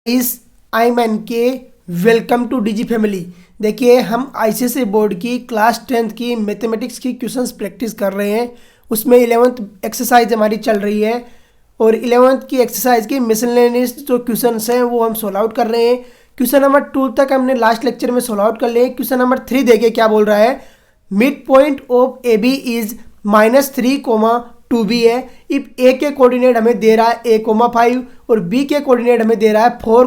इस I am N के welcome two DG family. देखिए हम आईसीएसई बोर्ड की क्लास 10th की मैथमेटिक्स की क्वेश्चंस प्रैक्टिस कर रहे हैं। उसमें 11th एक्सरसाइज हमारी चल रही है और 11th की एक्सरसाइज की मिसलेनियस जो क्वेश्चंस हैं वो हम सोल्व आउट कर रहे हैं। क्वेश्चन नंबर 2 तक हमने लास्ट लेक्चर में सोल्व आउट कर लिए। क्वेश्चन नंबर 3 देखिए क्या बोल रहा है। Midpoint of A B is -3, 2b है। इफ ए के कोऑर्डिनेट हमें दे रहा है a, 5 और बी के कोऑर्डिनेट हमें दे रहा है 4,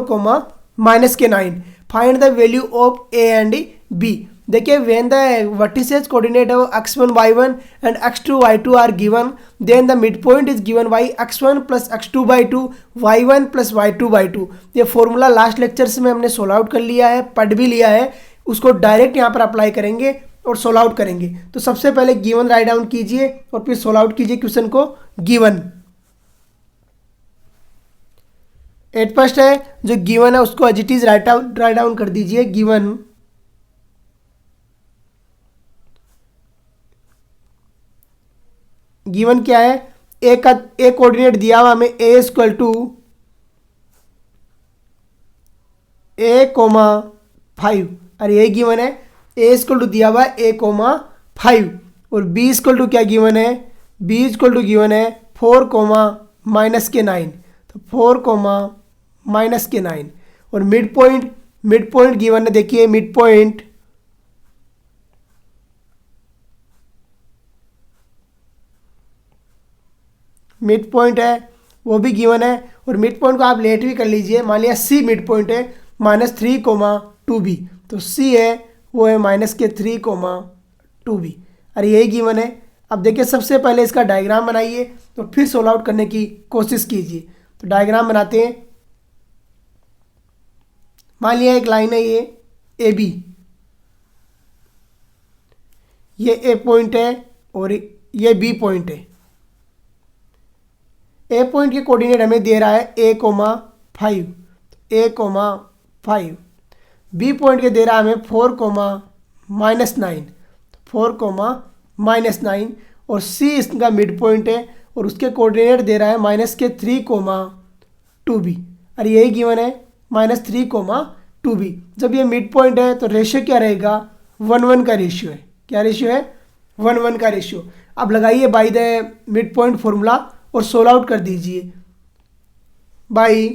-9। Find the value of A and B. देखिए when the vertices coordinate of x1 y1 and x2 y2 are given, then the mid point is given by x1 + x2/2 y1 + y2/2। ये formula last lectures में हमने solve out कर लिया है, पढ़ भी लिया है। उसको डायरेक्ट यहाँ पर अप्लाई करेंगे और सोल्व आउट करेंगे। तो सबसे पहले गिवन राइट डाउन कीजिए और फिर सोल्व आउट कीजिए क्वेश्चन को। गिवन एट फर्स्ट है जो गिवन है उसको as it is write down कर दीजिए। गिवन क्या है, ए का ए कोऑर्डिनेट दिया हुआ हमें a = a,5। अरे ये गिवन है, a दिया हुआ है a,5 और b क्या गिवन है, b गिवन है 4, -9। तो 4, -9 और मिड पॉइंट गिवन है। देखिए मिड पॉइंट है वो भी गिवन है और मिड पॉइंट को आप लेट भी कर लीजिए। मान लिया सी मिड पॉइंट है -3, 2b। तो सी है वो है -3, 2b। अरे यही गिवन है। अब देखिए सबसे पहले इसका डायग्राम बनाइए तो फिर सोल्व आउट करने की कोशिश कीजिए। तो डायग्राम बनाते हैं। मान लिया एक लाइन है ये ए बी, ये ए पॉइंट है और ये बी पॉइंट है। ए पॉइंट के कोऑर्डिनेट हमें दे रहा है a,5, a,5। बी पॉइंट के दे रहा है हमें 4, -9, 4, -9 और सी इसका मिड पॉइंट है और उसके कोऑर्डिनेट दे रहा है -3, 2b। अरे यही गिवन है -3, 2b। जब ये मिड पॉइंट है तो रेशियो क्या रहेगा, 1:1 का रेशियो है। क्या रेशियो है, 1:1 का रेशियो। अब लगाइए bye the mid point formula और सोल्व आउट कर दीजिए। By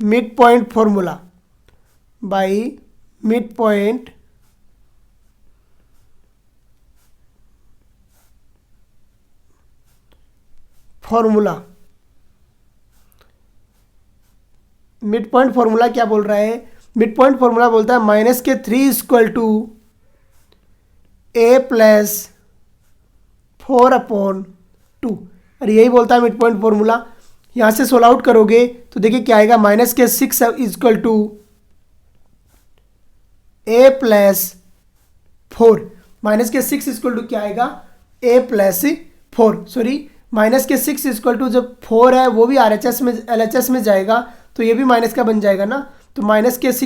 mid point formula, by mid point formula. Mid point formula क्या बोल रहा है, मिड पॉइंट फॉर्मूला बोलता है -3 = a + 4/2। और यही बोलता है मिड पॉइंट फॉर्मूला। यहाँ से सोल्व आउट करोगे तो देखिए क्या आएगा, -6 = a + 4। -6 क्या आएगा, a + 4। सॉरी, -6 जब 4 है वो भी RHS में LHS में जाएगा तो ये भी माइनस का बन जाएगा ना। तो -6 =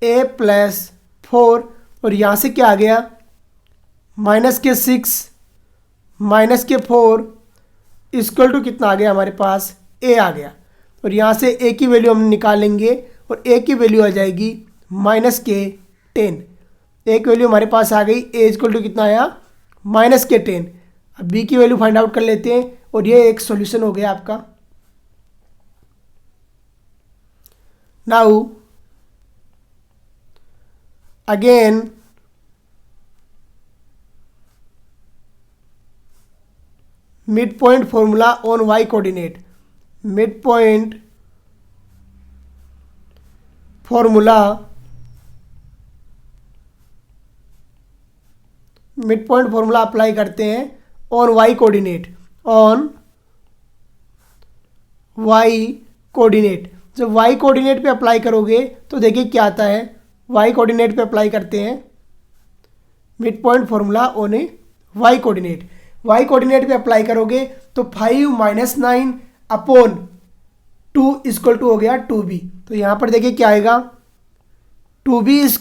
a + 4 और यहाँ से क्या आ गया, -6 - 4 = कितना आ गया हमारे पास, a आ गया। और यहाँ से a की वैल्यू हम निकालेंगे और a की वैल्यू आ जाएगी -10। a की वैल्यू हमारे पास आ गई, a = कितना आया, -10। अब b की वैल्यू फाइंड आउट कर लेते हैं और ये एक सॉल्यूशन हो गया आपका। Now again mid point formula on y coordinate. Mid point formula apply करते हैं on y coordinate, on y coordinate. जब y कोऑर्डिनेट पे अप्लाई करोगे तो देखिए क्या आता है। y कोऑर्डिनेट पे अप्लाई करते हैं mid point formula on y coordinate. y coordinate पे अप्लाई करोगे तो 5 - 9/2 = हो गया 2b। तो यहाँ पर देखिए क्या आएगा, 2b =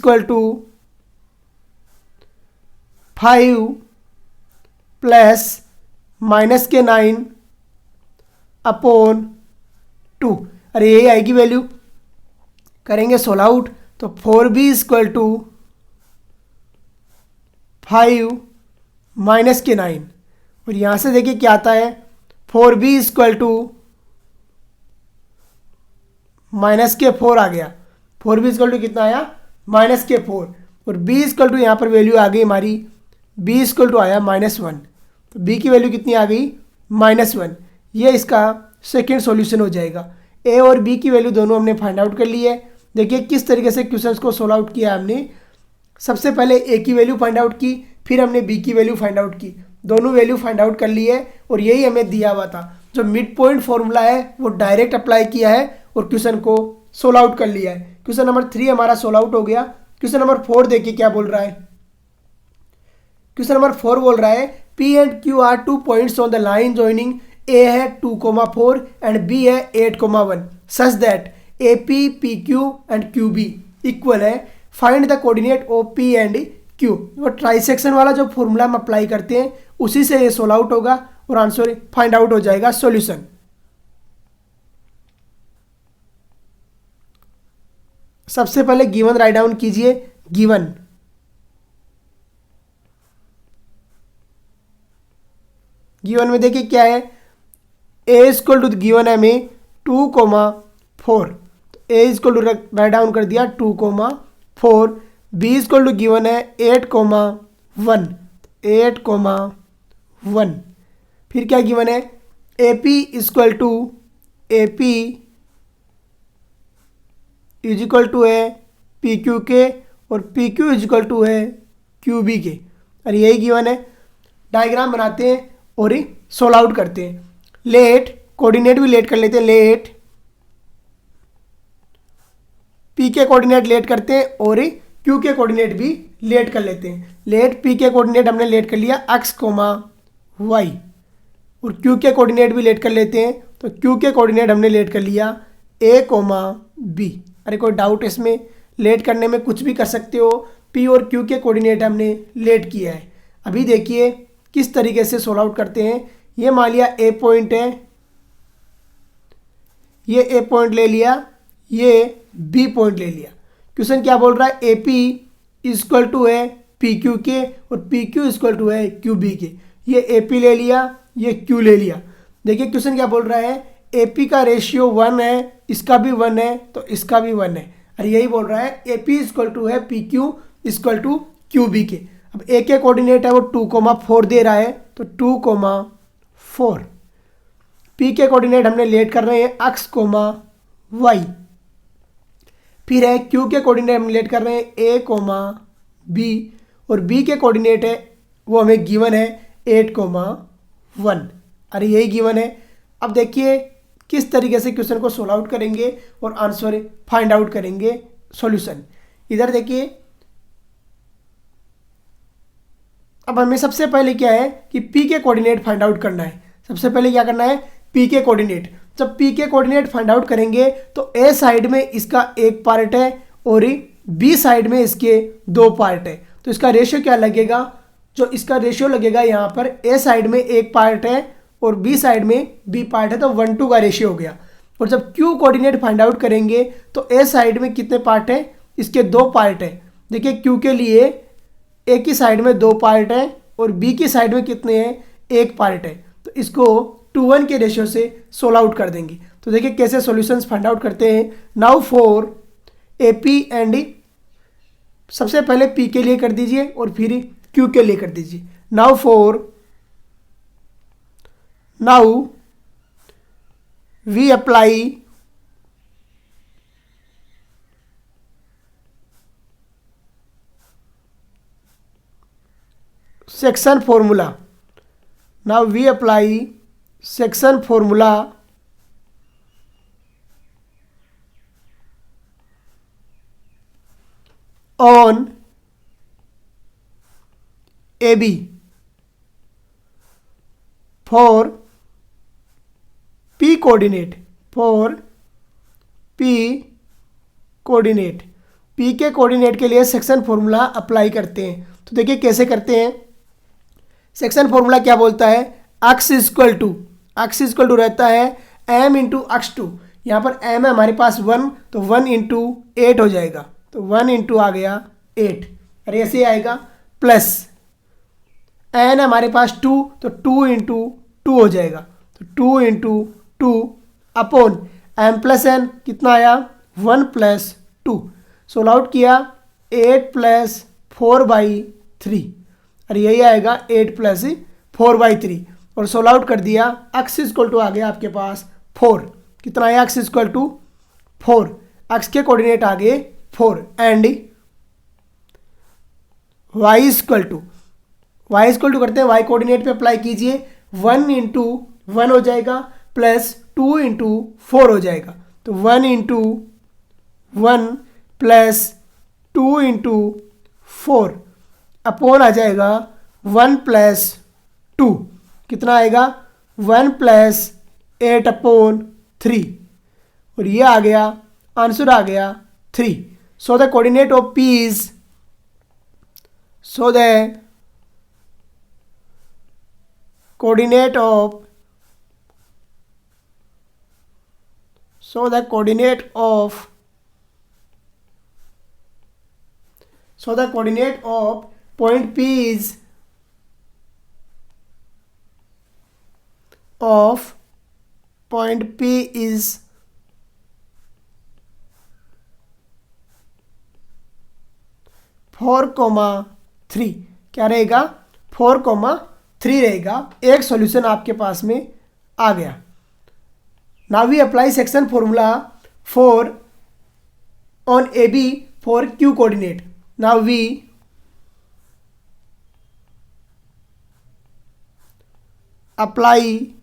5 + -9 अपॉन 2। अरे यही आएगी वैल्यू, करेंगे 16 आउट तो 4b इक्वल टू 5 -9। और यहाँ से देखिए क्या आता है, 4b इक्वल टू -4 आ गया। 4b इक्वल टू कितना आया, -4। और b इक्वल टू यहाँ पर वैल्यू आ गई हमारी, b इक्वल टू आया -1। तो b की वैल्यू कितनी आ गई, -1। ये इसका सेकेंड सॉल्यूशन हो जाएगा। a और b की वैल्यू दोनों हमने फाइंड आउट कर ली है। देखिए किस तरीके से क्वेश्चंस को सोल्व आउट किया हमने। सबसे पहले a की वैल्यू फाइंड आउट की, फिर हमने b की वैल्यू फाइंड आउट की, दोनों वैल्यू फाइंड आउट कर ली है। और यही हमें दिया हुआ था, जो मिड पॉइंट फॉर्मूला है वो डायरेक्ट अप्लाई किया है और क्वेश्चन को सोल्व आउट कर लिया है। क्वेश्चन नंबर 3 हमारा सोल्व आउट हो गया। क्वेश्चन नंबर 4 देखिए क्या बोल रहा है। क्वेश्चन नंबर 4 बोल रहा है P and Q are 2 points on the line joining A है 2,4 एंड B है 8,1 such that AP, PQ and QB equal है। Find the coordinate of P and Q। वो ट्राइसेक्शन वाला जो फॉर्मूला हम अप्लाई करते हैं उसी से ये सोल्व आउट होगा और आंसर फाइंड आउट हो जाएगा सॉल्यूशन। सबसे पहले गिवन राइट डाउन कीजिए। गिवन में देखिए क्या है, a इक्वल टू गिवन है हमें 2,4। तो a equal to write down कर दिया 2,4। b इक्वल टू गिवन है 8,1। फिर क्या गिवन है, AP equal to is equal to है PQ के और PQ इज इक्वल टू है QB के। और यही गिवन है। डायग्राम बनाते हैं और सोल्व आउट करते हैं। लेट कोऑर्डिनेट भी लेट कर लेते हैं। लेट P के कोऑर्डिनेट लेट करते हैं और Q के कोऑर्डिनेट भी लेट कर लेते हैं। लेट P के कोऑर्डिनेट हमने लेट कर लिया x, y और Q के कोऑर्डिनेट भी लेट कर लेते हैं। तो Q के कोऑर्डिनेट हमने लेट कर लिया a, b। अरे कोई डाउट इसमें, लेट करने में कुछ भी कर सकते हो। P और Q के कोऑर्डिनेट हमने लेट किया है। अभी देखिए किस तरीके से सोल्व आउट करते हैं। ये मान लिया A पॉइंट है, ये A पॉइंट ले लिया, ये B पॉइंट ले लिया। क्वेश्चन क्या बोल रहा है, AP इक्वल टू है PQ के और PQ इक्वल टू है QB के। ये AP ले लिया, ये Q ले लिया। देखिए क्वेश्चन क्या बोल रहा है, AP का रेशियो 1 है, इसका भी 1 है, तो इसका भी 1 है। और यही बोल रहा है AP इक्वल टू है PQ इक्वल टू QB के। अब A के कोऑर्डिनेट है वो 2,4 दे रहा है, तो 2,4। P के कोऑर्डिनेट हमने लेट कर रहे हैं x, y। फिर है Q के कोऑर्डिनेट हम लेट कर रहे हैं a, b और B के कोऑर्डिनेट है वो हमें गिवन है 8,1। अरे यही गिवन है। अब देखिए किस तरीके से क्वेश्चन को सोल्व आउट करेंगे और आंसर फाइंड आउट करेंगे सॉल्यूशन। इधर देखिए, अब हमें सबसे पहले क्या है कि P के कोऑर्डिनेट फाइंड आउट करना है। सबसे पहले क्या करना है, P के कोऑर्डिनेट। जब P के कोऑर्डिनेट फाइंड आउट करेंगे तो A साइड में इसका एक पार्ट है और B साइड में इसके 2 पार्ट है। तो इसका रेशियो क्या लगेगा, जो इसका रेशियो लगेगा यहाँ पर A साइड में एक पार्ट है और B साइड में B पार्ट है, तो 1:2 का रेशियो हो गया। और जब Q कोऑर्डिनेट फाइंड आउट करेंगे तो A साइड में कितने पार्ट है, इसके 2 पार्ट है। देखिए Q के लिए A की साइड में 2 पार्ट है और B की साइड में कितने हैं, 1 पार्ट है। तो इसको 2:1 के रेशियो से सोल्व आउट कर देंगे। तो देखिए कैसे सॉल्यूशंस फाइंड आउट करते हैं। नाउ फॉर AP एंड सबसे पहले P के लिए कर दीजिए और फिर Q के लिए कर दीजिए। Now we apply section formula. Now we apply section formula on AB for P coordinate, P के कोऑर्डिनेट के लिए सेक्शन फॉर्मूला अप्लाई करते हैं। तो देखिए कैसे करते हैं। सेक्शन फॉर्मूला क्या बोलता है, x इक्वल टू रहता है m इंटू x2। यहाँ पर m है हमारे पास 1, तो 1 इंटू 8 हो जाएगा, तो 1 इंटू आ गया 8, और ऐसे ही आएगा प्लस n है हमारे पास 2, तो 2 इंटू 2 हो जाएगा, तो 2 into 2 upon m plus n कितना आया 1 प्लस 2। सोल्व आउट किया 8 प्लस 4/3, और यही आएगा 8 प्लस 4/3, और सोल्व आउट कर दिया x इक्वल टू आ गया आपके पास 4। कितना आया x इक्वल टू 4, x के कोऑर्डिनेट आ गए 4, एंड y इक्वल टू करते हैं y कोऑर्डिनेट पे अप्लाई कीजिए, 1 इंटू 1 हो जाएगा प्लस 2 इंटू 4 हो जाएगा, तो 1 इंटू 1 प्लस 2 इंटू 4 अपॉन आ जाएगा 1 प्लस 2, कितना आएगा 1 प्लस 8 अपॉन 3, और ये आ गया आंसर आ गया 3। So the coordinate of P is coordinate of point P is of point P is 4,3, क्या रहेगा 4,3 रहेगा। एक सॉल्यूशन आपके पास में आ गया। Now we apply section formula for on AB for Q coordinate. Now we apply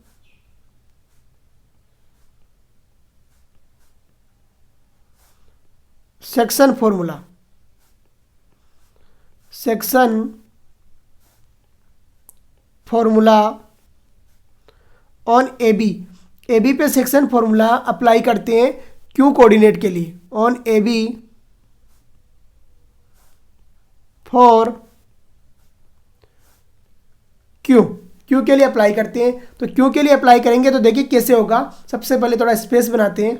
section formula on AB पे section formula apply करते हैं Q कोऑर्डिनेट के लिए। ऑन AB फॉर Q के लिए अप्लाई करते हैं, तो Q के लिए अप्लाई करेंगे तो देखिए कैसे होगा। सबसे पहले थोड़ा स्पेस बनाते हैं।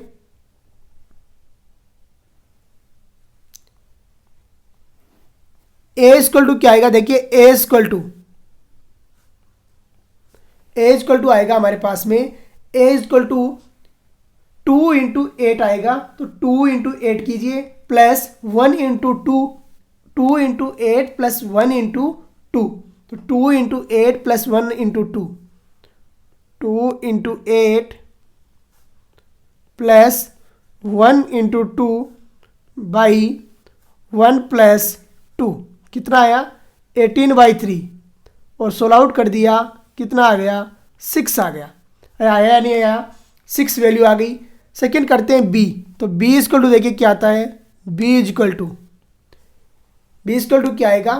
A इक्वल टू क्या आएगा, देखिए A इक्वल टू आएगा हमारे पास में A इक्वल टू 2 इंटू 8 आएगा, तो 2 इंटू 8 कीजिए plus 1 into 2 into 8 plus 1 into 2, तो 2 into 8 plus 1 into 2 into 8 plus 1 into 2 by 1 plus 2, कितना आया 18/3, और सोल्व आउट कर दिया कितना आ गया 6 आ गया। आया या नहीं आया, 6 वैल्यू आ गई। सेकेंड करते हैं B, तो B इक्वल टू देखिए क्या आता है, B इक्वल टू क्या आएगा,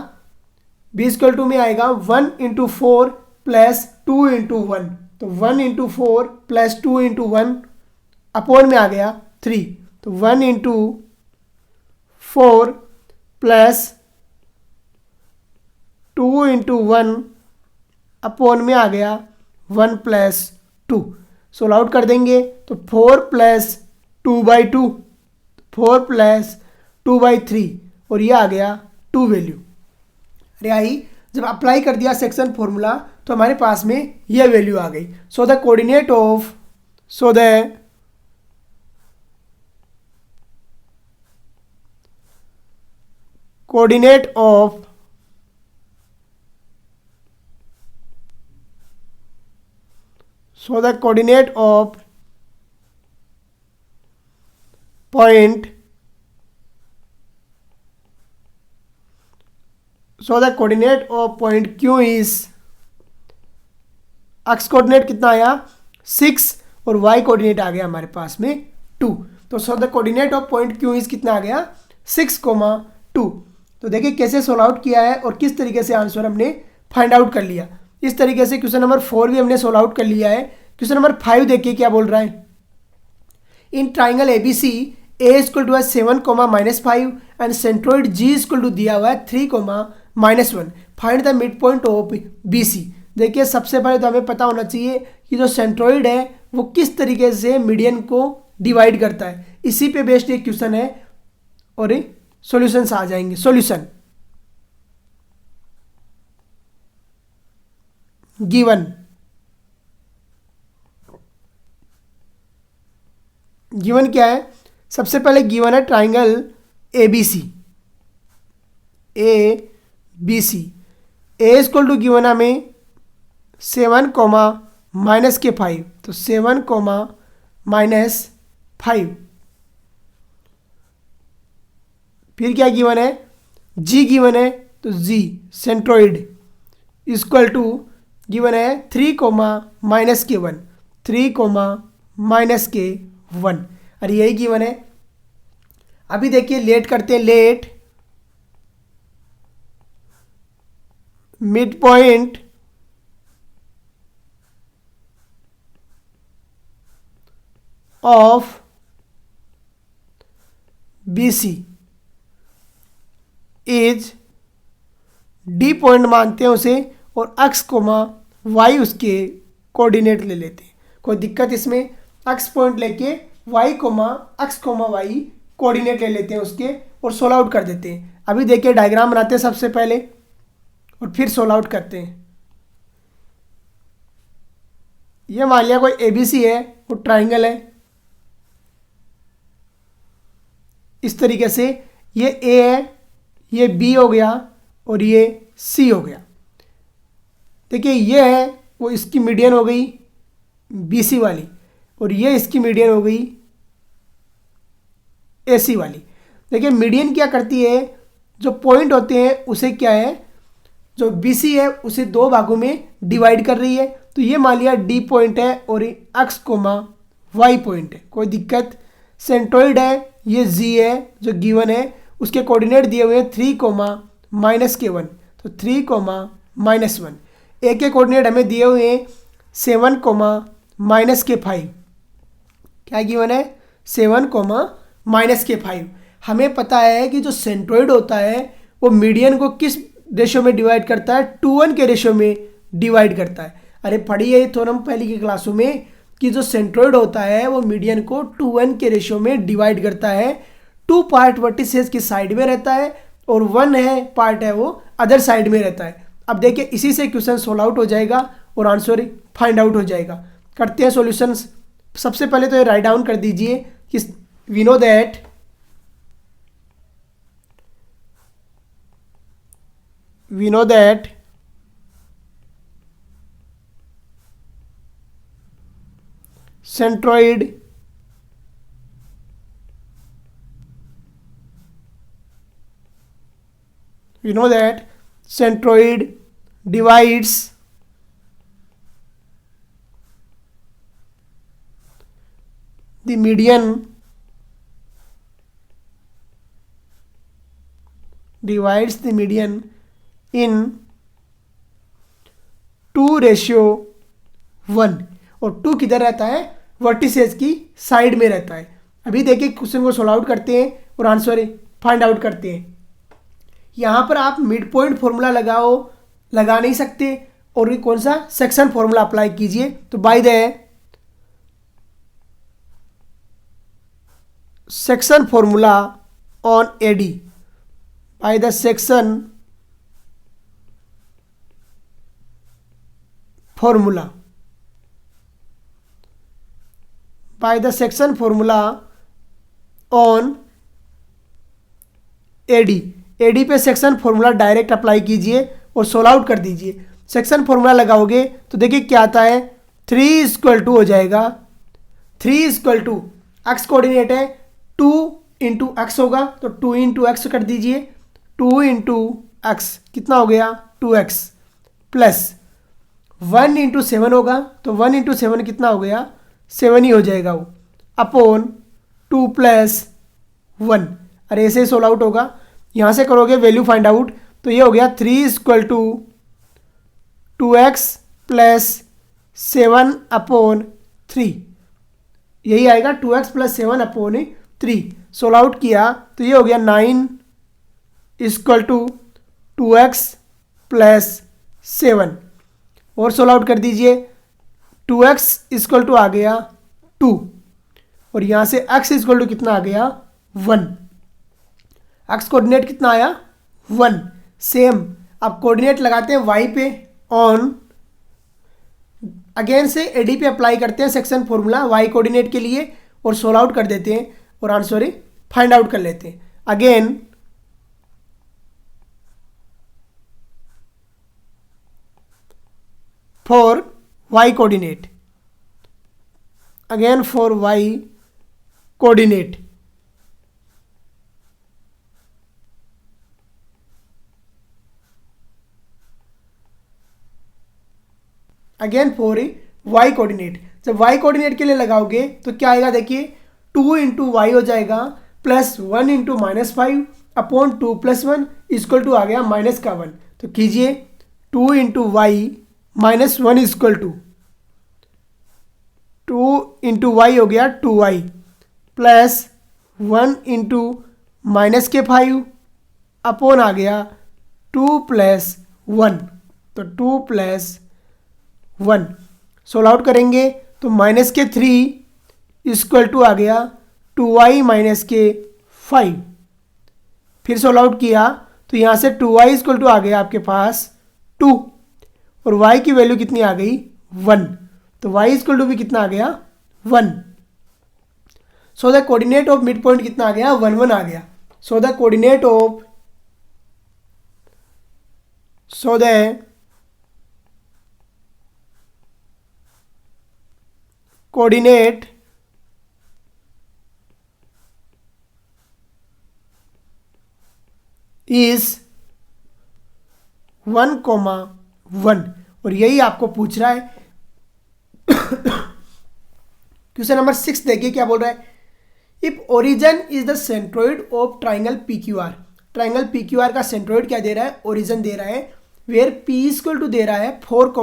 B इक्वल टू में आएगा 1 इंटू 4 प्लस 2 इंटू 1, तो 1 इंटू 4 प्लस 2 इंटू 1 अपॉन में आ गया 3, तो 1 इंटू 4 प्लस 2 इंटू 1 अपॉन में आ गया 1 प्लस 2। सोल्व आउट कर देंगे तो 4 प्लस 2/2, 4 प्लस 2/3, और ये आ गया 2 वैल्यू। अरे आई जब अप्लाई कर दिया सेक्शन फॉर्मूला तो हमारे पास में ये वैल्यू आ गई। So the coordinate of point Q is x coordinate कितना आया 6 और y कोऑर्डिनेट आ गया हमारे पास में 2, तो so the coordinate of point Q is कितना आ गया 6,2। तो देखिए कैसे सोल्व आउट किया है और किस तरीके से आंसर हमने फाइंड आउट कर लिया। इस तरीके से क्वेश्चन नंबर 4 भी हमने सोल्व आउट कर लिया है। क्वेश्चन नंबर 5 देखिए क्या बोल रहा है। In triangle ABC A equal to है 7, -5 and centroid G equal to दिया हुआ है 3, -1। Find the mid point of BC। देखिए सबसे पहले तो हमें पता होना चाहिए कि जो सेंट्रोइड है वो किस तरीके से मीडियन को डिवाइड करता है। इसी पे बेस्ड एक क्वेश्चन है और सॉल्यूशंस आ जाएंगे। सॉल्यूशन गिवन क्या है? सबसे पहले गिवन है triangle ABC। A equal to given हमें 7 कोमा माइनस के 5, तो 7 कोमा माइनस 5। फिर क्या गिवन है? जी गिवन है, तो जी सेंट्रोइड इक्वल टू गिवन है 3 कोमा माइनस के 1, 3 कोमा माइनस के 1। अरे यही गिवन है। अभी देखिए लेट करते हैं। Let midpoint of BC is D point मानते हैं उसे, और x कोमा y उसके कोऑर्डिनेट ले लेते हैं। कोई दिक्कत इसमें? x पॉइंट लेके y कोमा y कोऑर्डिनेट ले लेते हैं उसके और सोल्व आउट कर देते हैं। अभी देखिए डायग्राम बनाते हैं सबसे पहले और फिर सोल्व आउट करते हैं। ये मान लिया कोई ABC है, वो ट्राइंगल है इस तरीके से। ये A है, ये B हो गया और ये C हो गया। देखिए ये है वो इसकी मीडियन हो गई BC वाली, और ये इसकी मीडियन हो गई AC वाली। देखिए मीडियन क्या करती है? जो पॉइंट होते हैं उसे क्या है, जो BC है उसे दो भागों में डिवाइड कर रही है। तो ये मान लिया D पॉइंट है और x कोमा y पॉइंट है। कोई दिक्कत? सेंट्रोइड है, ये G है जो गिवन है, उसके कोऑर्डिनेट दिए हुए हैं 3 कोमा माइनस के 1, तो 3 कोमा माइनस 1। ए के कोऑर्डिनेट हमें दिए हुए हैं 7 कोमा माइनस के 5। क्या गिवन है? 7 कोमा माइनस के 5। हमें पता है कि जो सेंट्रोइड होता है वो मीडियन को किस रेशियो में डिवाइड करता है? 2:1 के रेशियो में डिवाइड करता है। अरे पढ़िए थोड़ा पहले की क्लासों में कि जो सेंट्रोइड होता है वो मीडियन को 2:1 के रेशियो में डिवाइड करता है। 2 पार्ट वर्टिसेस की साइड में रहता है और 1 है पार्ट है वो अदर साइड में रहता है। अब देखिए इसी से क्वेश्चन सोल्व आउट हो जाएगा और आंसर फाइंड आउट हो जाएगा। करते हैं सॉल्यूशंस। सबसे पहले तो ये राइट डाउन कर दीजिए कि we know that centroid divides the median in 2:1, और 2 किधर रहता है? वर्टिसेस की साइड में रहता है। अभी देखिए क्वेश्चन को सोल्व आउट करते हैं और आंसर फाइंड आउट करते हैं। यहाँ पर आप मिड पॉइंट फॉर्मूला लगा नहीं सकते, और कौन सा सेक्शन फॉर्मूला अप्लाई कीजिए। तो by the section formula on AD, by the section formula by the section formula on AD पे सेक्शन फॉर्मूला डायरेक्ट अप्लाई कीजिए और सोल्व आउट कर दीजिए। सेक्शन फॉर्मूला लगाओगे तो देखिए क्या आता है? 3 = हो जाएगा। 3 = x कोऑर्डिनेट है 2 × x होगा, तो 2 × x कर दीजिए। 2 × x कितना हो गया? 2x प्लस 1 × 7 होगा, तो 1 × 7 कितना हो गया? 7 ही हो जाएगा वो, अपॉन 2 + 1। अरे ऐसे ही सोल्व आउट होगा। यहाँ से करोगे वैल्यू फाइंड आउट, तो ये हो गया 3 = 2x + 7/3। यही आएगा 2x + 7/3। सोल्व आउट किया तो ये हो गया 9 = 2x + 7, और सोल्व आउट कर दीजिए। 2x इक्वल टू आ गया 2 और यहाँ से x इक्वल टू कितना आ गया 1। x कोऑर्डिनेट कितना आया 1। सेम आप कोऑर्डिनेट लगाते हैं y पे ऑन, अगेन से एडी पे अप्लाई करते हैं सेक्शन फॉर्मूला y कोऑर्डिनेट के लिए और सोल्व आउट कर देते हैं और आंसर फाइंड आउट कर लेते हैं। Again for y coordinate, again for y coordinate, again for y coordinate. जब y कोऑर्डिनेट के लिए लगाओगे तो क्या आएगा देखिए 2 इंटू वाई हो जाएगा plus 1 into -5 upon 2 plus 1 equal to आ गया माइनस का 1। तो कीजिए 2 into Y minus 1 equal to 2 into Y हो गया 2y प्लस 1 इंटू माइनस के 5 अपॉन आ गया 2 प्लस 1। तो 2 प्लस 1 सोल्व आउट करेंगे तो माइनस के 3 इक्वल टू आ गया 2y माइनस के 5। फिर सोल्व आउट किया तो यहाँ से 2y इक्वल टू आ गया आपके पास 2 और y की वैल्यू कितनी आ गई 1। तो y इक्वल टू भी कितना आ गया 1। So the coordinate of mid point कितना आ गया 1 1 आ गया। So the coordinate of coordinate is 1,1 और यही आपको पूछ रहा है। क्वेश्चन नंबर 6 देखिए क्या बोल रहा है। If origin is the centroid of triangle P Q are, triangle P Q are का सेंट्रोइड क्या दे रहा है ओरिजिन दे रहा है, वेयर पी इक्वल टू दे रहा है 4,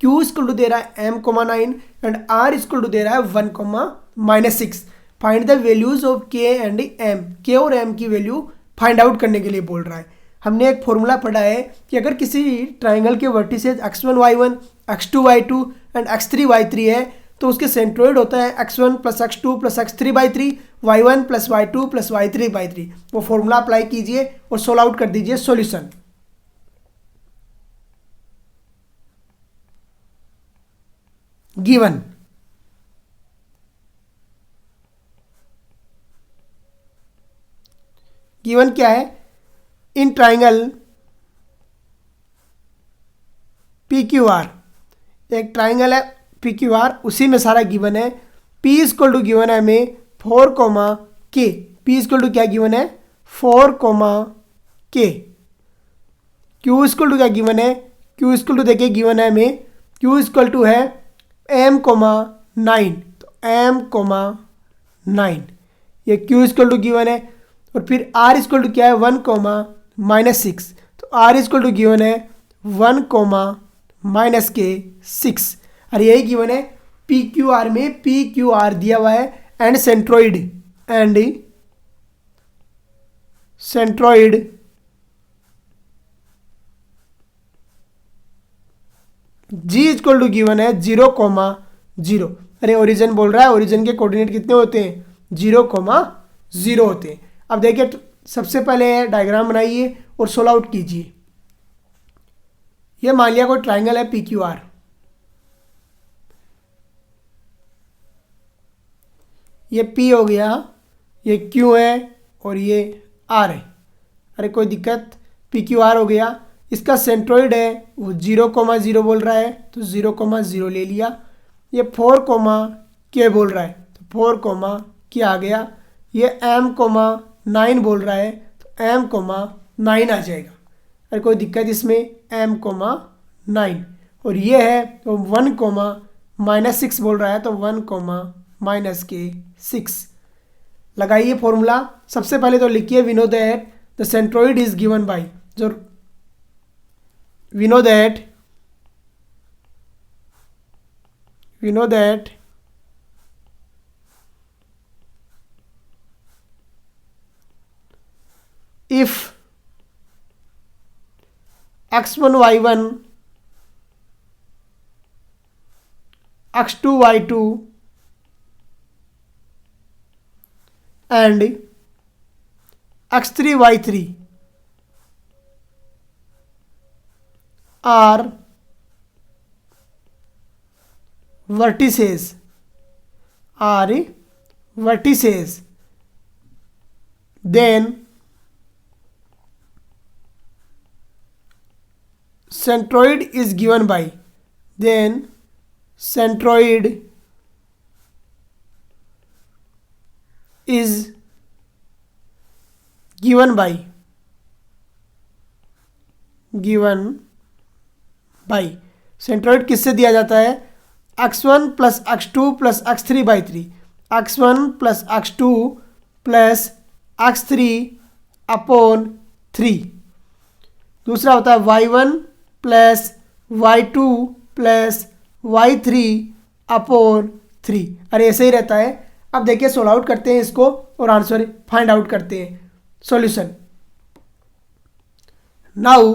क्यू इक्वल टू दे रहा है m,9 and r equal to दे रहा है 1,-6। Find the values of k and m, k और m की वैल्यू फाइंड आउट करने के लिए बोल रहा है। हमने एक फॉर्मूला पढ़ा है कि अगर किसी ट्राइंगल के vertices x1 y1 x2 y2 and x3 y3 है तो उसके सेंट्रोइड होता है x1 plus x2 plus x3 by 3 y1 plus y2 plus y3 by 3। वो फॉर्मूला अप्लाई कीजिए और सोल्व आउट कर दीजिए सॉल्यूशन। गिवन गिवन क्या है, in triangle P Q are, एक ट्राइंगल है पी क्यू आर, उसी में सारा गिवन है। पी इक्वल टू गिवन है हमें 4, के, पी इक्वल टू क्या गिवन है 4, के। क्यू इक्वल टू क्या गिवन है, क्यू इक्वल टू देखिए गिवन है हमें, क्यू इक्वल टू है m,9, तो m,9 ये क्यू इक्वल टू गिवन है। और फिर r इक्वल टू क्या है 1,-6, तो r इक्वल टू गिवन है 1,-6 और यही गिवन है पी क्यू आर में। पी क्यू आर दिया हुआ है and centroid G equal to given है 0,0। अरे ओरिजिन बोल रहा है, ओरिजिन के कोऑर्डिनेट कितने होते हैं 0,0 होते हैं। अब देखिए सबसे पहले डायग्राम बनाइए और सोल्व आउट कीजिए। ये मान लिया कोई ट्राइंगल है पी क्यू आर, ये P हो गया, ये Q है और ये R है। अरे कोई दिक्कत, PQR हो गया। इसका सेंट्रोइड है वो 0,0 बोल रहा है तो 0,0 ले लिया। ये 4, K बोल रहा है तो 4, K आ गया। ये m,9 बोल रहा है तो m,9 आ जाएगा। अरे कोई दिक्कत इसमें m,9 और ये है तो 1,-6 बोल रहा है तो 1,-6 लगाइए फॉर्मूला। सबसे पहले तो लिखिए we know that the centroid is given by, जो we know that if x1 y1 x2 y2 and x3 y3 are vertices then centroid is given by centroid किससे दिया जाता है x1 plus x2 plus x3 by 3 x1 plus x2 plus x3 upon 3। दूसरा होता है y1 plus y2 plus y3 upon 3। अरे ऐसे ही रहता है। अब देखिए सोल्व आउट करते हैं इसको और आंसर फाइंड आउट करते हैं। Solution now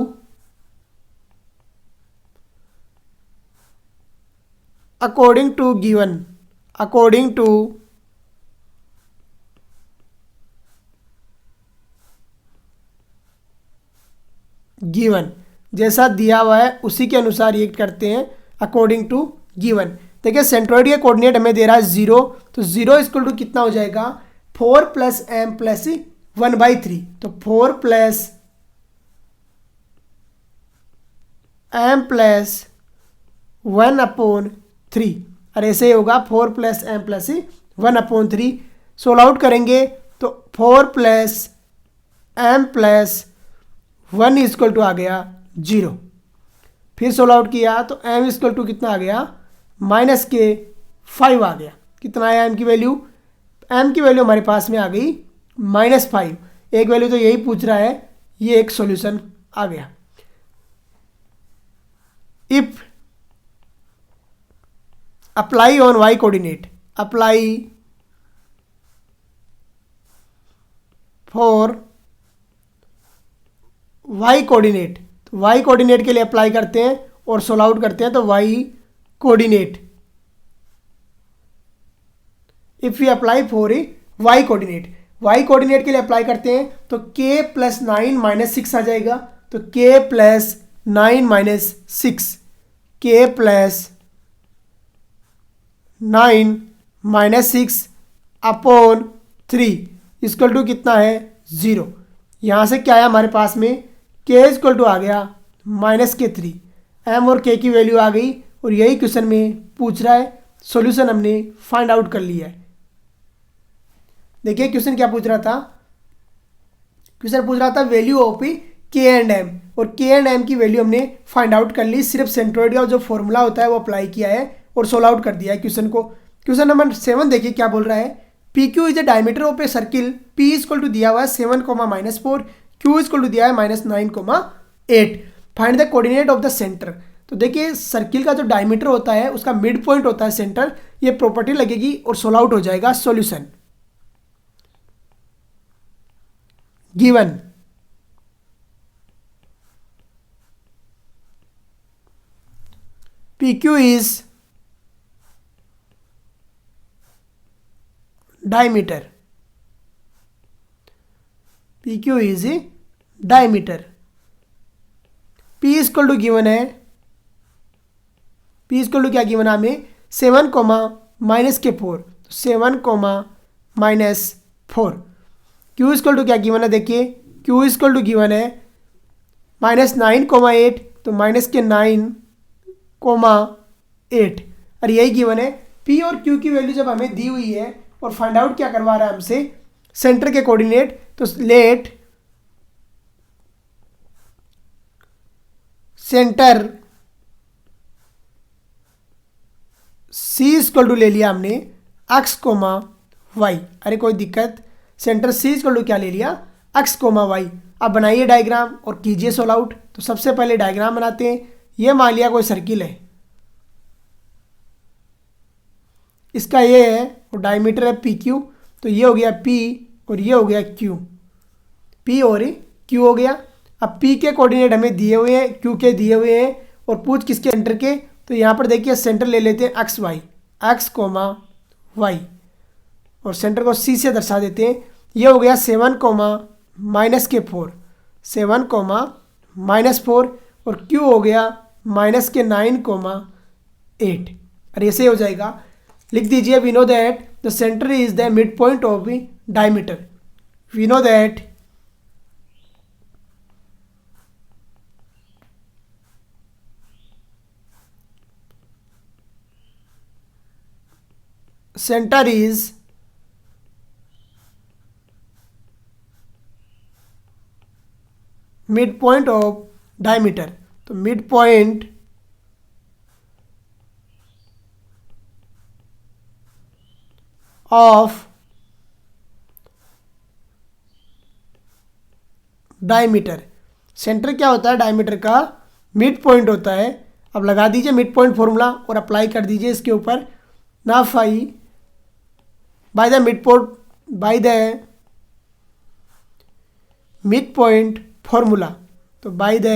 according to given जैसा दिया हुआ है उसी के अनुसार रिएक्ट करते हैं अकॉर्डिंग टू गिवन। देखिए सेंट्रॉइड के कोऑर्डिनेट हमें दे रहा है 0, तो 0 इक्वल टू कितना हो जाएगा 4 प्लस m प्लस 1/3। तो 4 प्लस m प्लस 1/3 और ऐसे ही होगा 4 plus m plus 1/3। Solve out करेंगे तो 4 plus m plus 1 equal to आ गया 0। फिर सोल्व आउट किया तो m इक्वल टू कितना आ गया -5 आ गया। कितना आया m की वैल्यू हमारे पास में आ गई -5। एक वैल्यू तो यही पूछ रहा है, ये एक सॉल्यूशन आ गया। If apply on y coordinate apply for y coordinate, तो y कोऑर्डिनेट के लिए अप्लाई करते हैं और सोल्व आउट करते हैं। तो y coordinate if you apply for y coordinate के लिए अप्लाई करते हैं तो k प्लस 9 माइनस 6 आ जाएगा। तो k plus 9 minus 6 k plus 9 minus 6 upon 3 equal to कितना है 0। यहाँ से क्या है हमारे पास में k इक्वल टू आ गया -3। m और k की वैल्यू आ गई और यही क्वेश्चन में पूछ रहा है। सॉल्यूशन हमने फाइंड आउट कर लिया है। देखिए क्वेश्चन क्या पूछ रहा था, क्वेश्चन पूछ रहा था value of k and m, और k एंड m की वैल्यू हमने फाइंड आउट कर ली। सिर्फ सेंट्रोइड का जो फॉर्मूला होता है वो अप्लाई किया है और सोल्व आउट कर दिया है क्वेश्चन को। क्वेश्चन नंबर 7 देखिए क्या बोल रहा है। P Q is a diameter of a circle, p equal to दिया हुआ है 7, -4, q इक्वल टू दिया है -9, 8। Find the coordinate of the centre. तो देखिए सर्किल का जो डायमीटर होता है उसका मिड पॉइंट होता है सेंटर, ये प्रॉपर्टी लगेगी और सोल्व आउट हो जाएगा। Solution given PQ is diameter. PQ is diameter. P equal to given है, P इक्वल टू क्या गिवन है हमें 7, -4, 7, -4। Q इक्वल टू क्या गिवन है, देखिए Q इक्वल टू गिवन है -9, 8, तो -9, 8 और यही गिवन है। P और Q की वैल्यू जब हमें दी हुई है और फाइंड आउट क्या करवा रहा है हमसे सेंटर के कोऑर्डिनेट, तो let centre C equal to ले लिया हमने x, y। अरे कोई दिक्कत, सेंटर C इक्वल टू क्या ले लिया x, y। अब बनाइए डायग्राम और कीजिए सोल्व आउट। तो सबसे पहले डायग्राम बनाते हैं। ये मान लिया कोई सर्किल है, इसका ये है और डायमीटर है PQ, तो ये हो गया P और ये हो गया Q, P और Q हो गया। अब P के कोऑर्डिनेट हमें दिए हुए हैं, Q के दिए हुए हैं और पूछ किसके सेंटर के, तो यहाँ पर देखिए सेंटर ले लेते हैं XY। एक्स कोमा वाई, और सेंटर को सी से दर्शा देते हैं। ये हो गया 7 कोमा माइनस के 4, 7 कोमा माइनस 4, और क्यू हो गया माइनस के 9 कोमा 8। और ऐसे हो जाएगा, लिख दीजिए we know that the centre is the mid point of diameter. We know that center is midpoint of diameter। तो midpoint of डायमीटर, सेंटर क्या होता है डायमीटर का, मिड पॉइंट होता है। अब लगा दीजिए मिड पॉइंट फॉर्मूला और अप्लाई कर दीजिए इसके ऊपर, ना फाई by the mid point formula. तो by the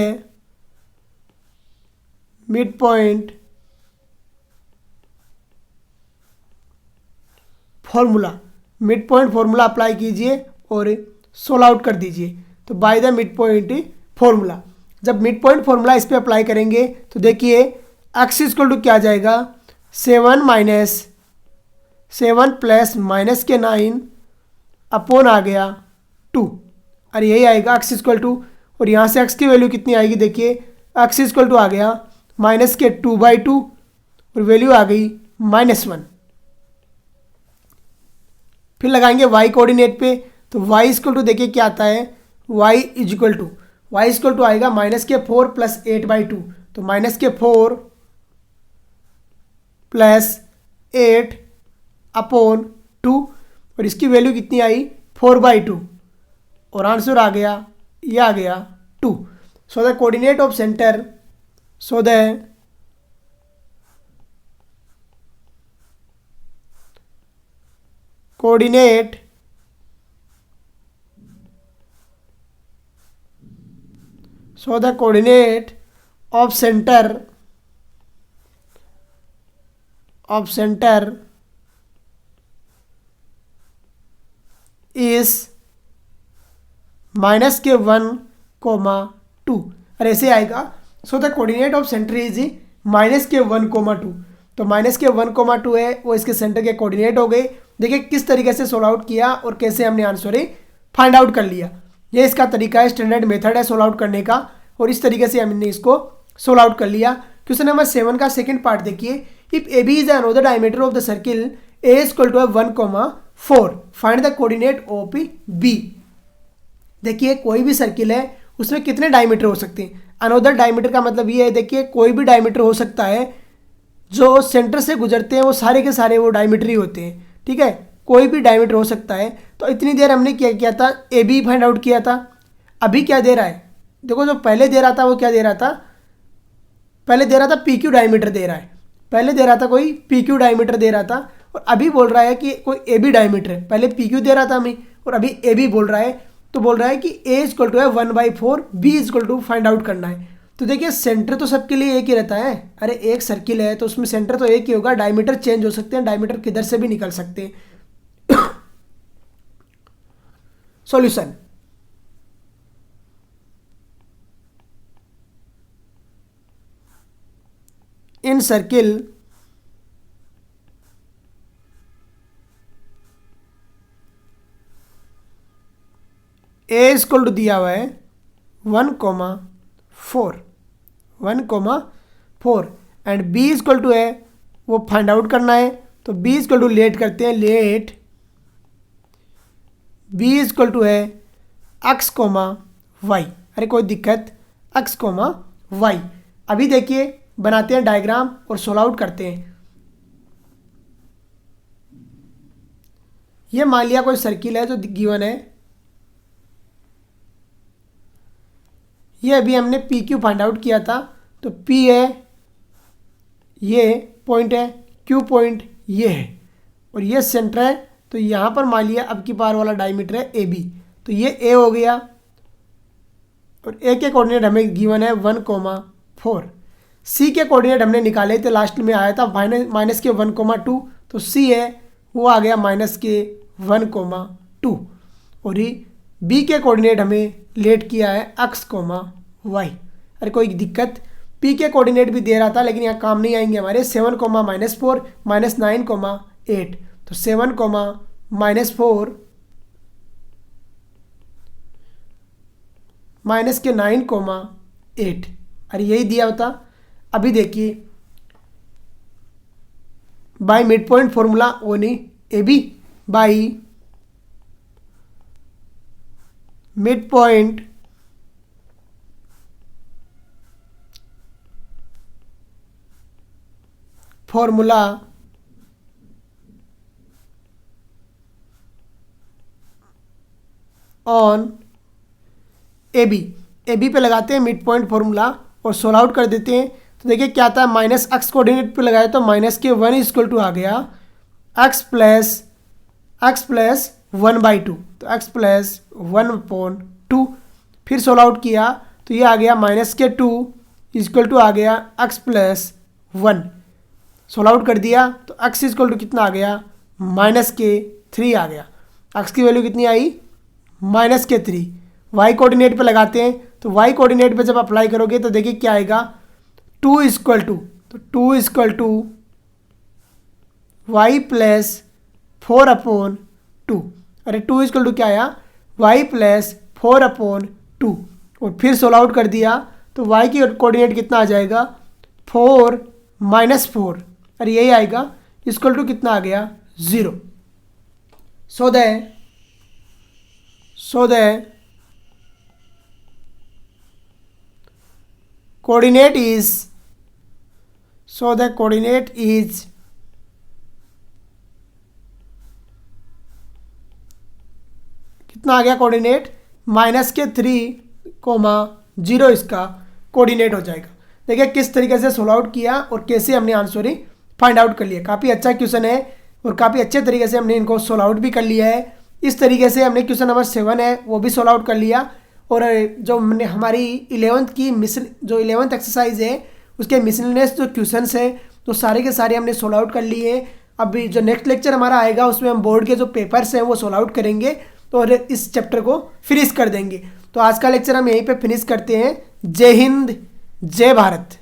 mid point formula apply कीजिए और सोल्व आउट कर दीजिए। तो by the mid point formula, जब मिड पॉइंट फॉर्मूला इस पे अप्लाई करेंगे तो देखिए एक्स इक्वल टू क्या आ जाएगा, 7 प्लस माइनस के 9 अपॉन आ गया 2, और यही आएगा एक्स इक्वल टू। और यहाँ से एक्स की वैल्यू कितनी आएगी, देखिए एक्स इक्वल टू आ गया माइनस के 2/2, और वैल्यू आ गई -1। फिर लगाएंगे y कोऑर्डिनेट पे, तो y इक्वल टू देखिए क्या आता है, y इक्वल टू आएगा माइनस के 4 प्लस 8/2। तो माइनस के 4 प्लस 8 अपॉन 2, और इसकी वैल्यू कितनी आई 4/2, और आंसर आ गया, ये आ गया 2। So the coordinate of centre, so the coordinate of center is minus के 1,2, और ऐसे आएगा। So the coordinate of centre is minus के 1,2। तो माइनस के 1,2 है वो इसके सेंटर के कोऑर्डिनेट हो गए। देखिए किस तरीके से सोल्व आउट किया और कैसे हमने आंसर फाइंड आउट कर लिया। ये इसका तरीका है, स्टैंडर्ड मेथड है सोल्व आउट करने का, और इस तरीके से हमने इसको सोल्व आउट कर लिया। क्वेश्चन नंबर 7 का सेकंड पार्ट देखिए, if A B is another diameter of the circle A equal to 1,4, find the coordinate of B. देखिए कोई भी सर्किल है उसमें कितने डायमीटर हो सकते हैं। अनदर डायमीटर का मतलब ये है, देखिए कोई भी डायमीटर हो सकता है, जो सेंटर से गुजरते हैं वो सारे के सारे वो डायमीटर ही होते हैं, ठीक है, कोई भी डायमीटर हो सकता है। तो इतनी देर हमने क्या किया था, ए बी फाइंड आउट किया था। अभी क्या दे रहा है, देखो जो पहले दे रहा था वो क्या दे रहा था, पहले दे रहा था पी क्यू डायमीटर दे रहा है, पहले दे रहा था कोई पी क्यू डायमीटर दे रहा था, और अभी बोल रहा है कि कोई ए बी डायमीटर है। पहले पी क्यू दे रहा था हमें और अभी ए बी बोल रहा है, तो बोल रहा है कि ए इक्वल टू है 1/4, B equal to find out करना है। तो देखिए सेंटर तो सबके लिए एक ही रहता है, अरे एक सर्किल है तो उसमें सेंटर तो एक ही होगा, डायमीटर चेंज हो सकते हैं, डायमीटर किधर से भी निकल सकते हैं। Solution, in circle A equal to दिया हुआ है 1,4 एंड बी इक्वल टू है वो फाइंड आउट करना है। तो बी इक्वल टू लेट करते हैं, लेट बी इक्वल टू है x, y। अरे कोई दिक्कत, x, y। अभी देखिए बनाते हैं डायग्राम और सोल्व आउट करते हैं। ये मान लिया कोई सर्किल है जो गिवन है, ये अभी हमने पी क्यू फाइंड आउट किया था। तो P है, ये पॉइंट है, Q पॉइंट ये है, और ये सेंटर है। तो यहाँ पर मान लिया अब की पार वाला डायमीटर है AB, तो ये A हो गया, और A के कोऑर्डिनेट हमें गिवन है 1,4। सी के कोऑर्डिनेट हमने निकाले थे, लास्ट में आया था माइनस के 1,2, तो सी है वो आ गया माइनस के 1,2। और ये बी के कोऑर्डिनेट हमें लेट किया है x, y। अरे कोई दिक्कत, पी के कोऑर्डिनेट भी दे रहा था लेकिन यहाँ काम नहीं आएंगे हमारे। 7, -4 -9, 8, तो 7, -4 माइनस के 9, 8। अरे यही दिया होता। अभी देखिए by mid point formula on A B by mid point formula on A B पे लगाते हैं मिड पॉइंट फॉर्मूला और सोल्व आउट कर देते हैं। तो देखिए क्या आता है, माइनस एक्स कोऑर्डिनेट पे लगाया तो माइनस के 1 इक्वल टू आ गया x प्लस 1/2, तो x प्लस 1/2। फिर सोल्व आउट किया तो ये आ गया माइनस के 2 इक्वल टू आ गया x प्लस 1। सोल्व आउट कर दिया तो x इक्वल टू कितना आ गया, माइनस के 3 आ गया। x की वैल्यू कितनी आई, माइनस के 3। y कोऑर्डिनेट पे लगाते हैं तो y कोऑर्डिनेट पे जब अप्लाई करोगे तो देखिए क्या आएगा, 2 इक्वल टू, तो 2 इक्वल टू y प्लस 4/2। अरे 2 इक्वल टू क्या आया, y प्लस 4/2। और फिर सोल्व आउट कर दिया तो y की कोऑर्डिनेट कितना आ जाएगा, 4 - 4। अरे यही आएगा, इक्वल टू कितना आ गया, 0। So the coordinate is, so the coordinate is कितना आ गया कोऑर्डिनेट, माइनस के 3,0 इसका कोऑर्डिनेट हो जाएगा। देखिए किस तरीके से सोल्व आउट किया और कैसे हमने आंसर ही फाइंड आउट कर लिया। काफ़ी अच्छा क्वेश्चन है और काफ़ी अच्छे तरीके से हमने इनको सोल्व आउट भी कर लिया है। इस तरीके से हमने क्वेश्चन नंबर 7 है वो भी सोल्व आउट कर लिया। और जो हमने हमारी 11th की जो 11th एक्सरसाइज है उसके मिसलेनियस जो क्वेश्चंस है तो सारे के सारे हमने सोल्व आउट कर लिए हैं। अभी जो नेक्स्ट लेक्चर हमारा आएगा उसमें हम बोर्ड के जो पेपर्स हैं वो सोल्व आउट करेंगे और इस चैप्टर को फिनिश कर देंगे। तो आज का लेक्चर हम यहीं पे फिनिश करते हैं। जय हिंद, जय भारत।